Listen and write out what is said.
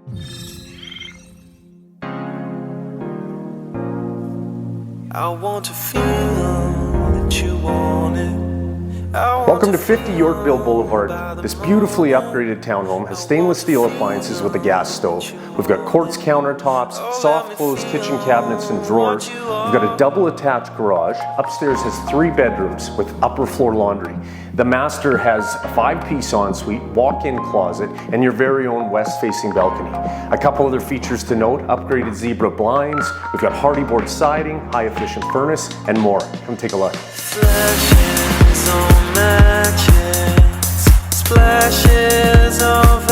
I want to feel that you want it. Welcome to 50 Yorkville Blvd. This beautifully upgraded townhome has stainless steel appliances with a gas stove. We've got quartz countertops, soft close kitchen cabinets and drawers. We've got a double attached garage. Upstairs has 3 bedrooms with upper floor laundry. The master has a 5-piece ensuite, walk-in closet, and your very own west-facing balcony. A couple other features to note: upgraded zebra blinds. We've got hardy board siding, high-efficient furnace, and more. Come take a look. Flashes on matches, splashes of